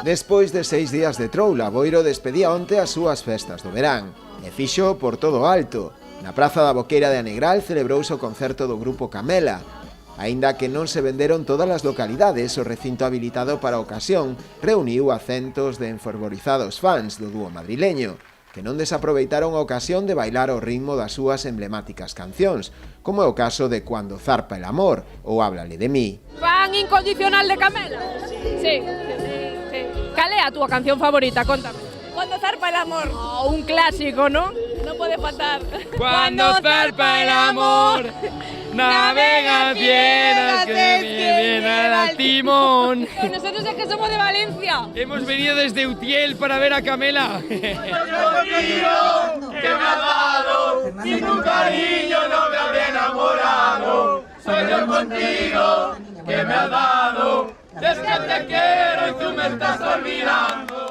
Despois de 6 días de troula, Boiro despedía onte as súas festas do verán. E fixo por todo alto. Na praza da Boqueira de Anegral celebrouse o concerto do grupo Camela. Aínda que non se venderon todas as localidades, o recinto habilitado para a ocasión reuniu a centos de enfervorizados fans do dúo madrileño, que non desaproveitaron a ocasión de bailar ao ritmo das súas emblemáticas cancións, como é o caso de Cuando zarpa el amor ou Háblale de mí. Fan incondicional de Camela? Sí. Cal é a túa canción favorita? Contame. Cuando zarpa el amor. Oh, un clásico, ¿no? No puede faltar. Cuando zarpa el amor, navega tierras que vienen al timón. Nosotros es que somos de Valencia. Hemos venido desde Utiel para ver a Camela. Que me has dado, sin tu cariño no me habría enamorado. Soy yo contigo que me has dado, es que te quiero y tú me estás olvidando.